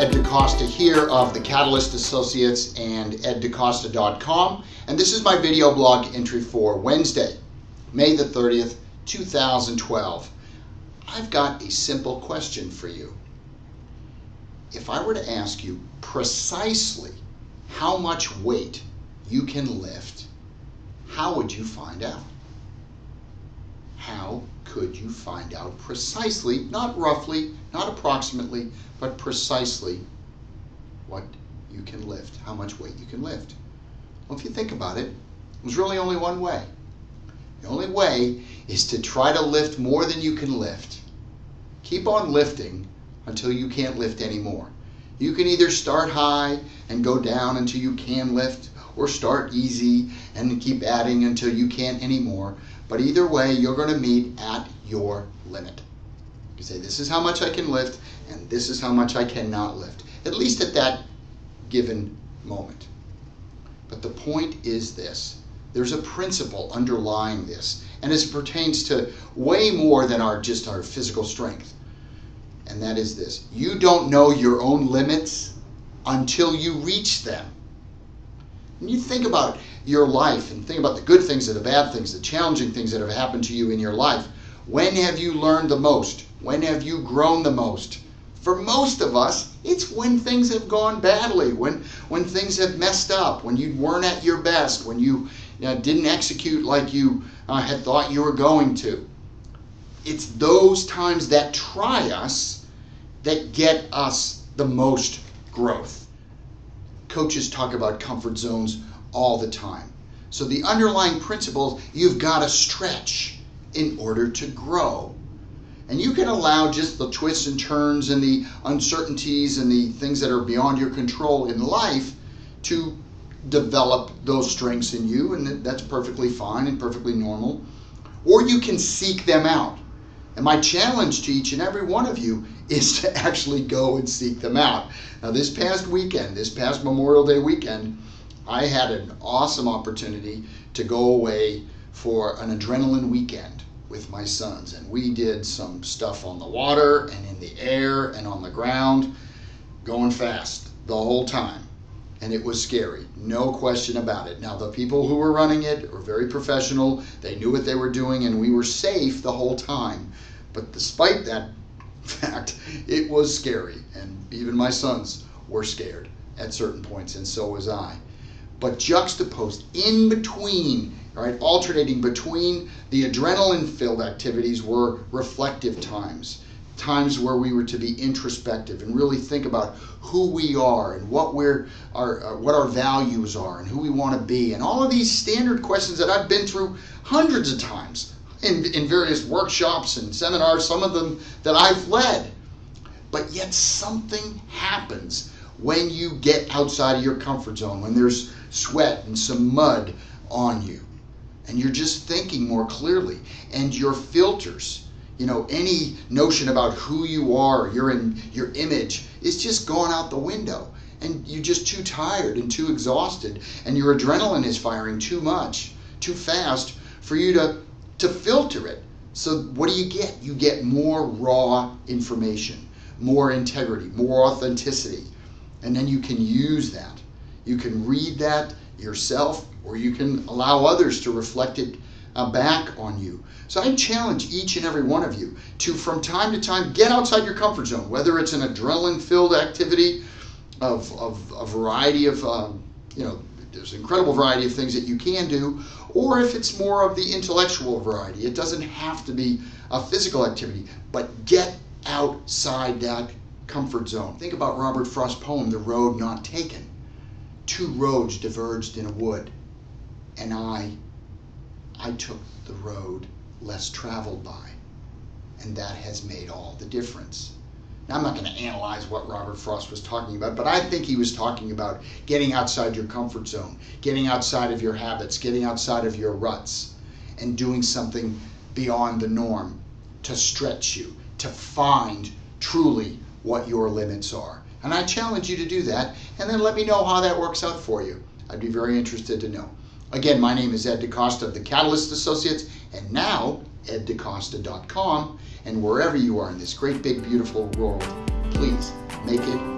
Ed DeCosta here of the Catalyst Associates and eddecosta.com, and this is my video blog entry for Wednesday, May the 30th, 2012. I've got a simple question for you. If I were to ask you precisely how much weight you can lift, how would you find out? How could you find out precisely, not roughly, not approximately, but precisely what you can lift, how much weight you can lift? Well, if you think about it, there's really only one way. The only way is to try to lift more than you can lift. Keep on lifting until you can't lift anymore. You can either start high and go down until you can lift, or start easy and keep adding until you can't anymore. But either way, you're going to meet at your limit. You say, this is how much I can lift, and this is how much I cannot lift, at least at that given moment. But the point is this. There's a principle underlying this, and it pertains to way more than just our physical strength. And that is this. You don't know your own limits until you reach them. And you think about your life and think about the good things and the bad things, the challenging things that have happened to you in your life. When have you learned the most? When have you grown the most? For most of us, it's when things have gone badly, when things have messed up, when you weren't at your best, when you didn't execute like you had thought you were going to. It's those times that try us that get us the most growth. Coaches talk about comfort zones all the time. So the underlying principle, you've got to stretch in order to grow. And you can allow just the twists and turns and the uncertainties and the things that are beyond your control in life to develop those strengths in you, and that's perfectly fine and perfectly normal. Or you can seek them out. And my challenge to each and every one of you is to actually go and seek them out. Now this past weekend, this past Memorial Day weekend, I had an awesome opportunity to go away for an adrenaline weekend with my sons. And we did some stuff on the water and in the air and on the ground, going fast the whole time. And it was scary, no question about it. Now the people who were running it were very professional. They knew what they were doing, and we were safe the whole time. But despite that fact, it was scary, and even my sons were scared at certain points, and so was I. But juxtaposed in between, right, alternating between the adrenaline-filled activities were reflective times. Times where we were to be introspective and really think about who we are and what our values are and who we want to be, and all of these standard questions that I've been through hundreds of times in various workshops and seminars, some of them that I've led. But yet something happens when you get outside of your comfort zone, when there's sweat and some mud on you, and you're just thinking more clearly, and your filters, any notion about who you are, your image, is just gone out the window, and you're just too tired and too exhausted, and your adrenaline is firing too much, too fast for you to filter it. So what do? You get more raw information, more integrity, more authenticity, and then you can use that. You can read that yourself, or you can allow others to reflect it back on you. So I challenge each and every one of you to, from time to time, get outside your comfort zone, whether it's an adrenaline-filled activity of a variety of, there's an incredible variety of things that you can do, or if it's more of the intellectual variety. It doesn't have to be a physical activity, but get outside that comfort zone. Think about Robert Frost's poem, The Road Not Taken. Two roads diverged in a wood, and I took the road less traveled by, and that has made all the difference. Now, I'm not going to analyze what Robert Frost was talking about, but I think he was talking about getting outside your comfort zone, getting outside of your habits, getting outside of your ruts, and doing something beyond the norm to stretch you, to find truly what your limits are. And I challenge you to do that, and then let me know how that works out for you. I'd be very interested to know. Again, my name is Ed DeCosta of the Catalyst Associates, and now eddecosta.com. And wherever you are in this great, big, beautiful world, please make it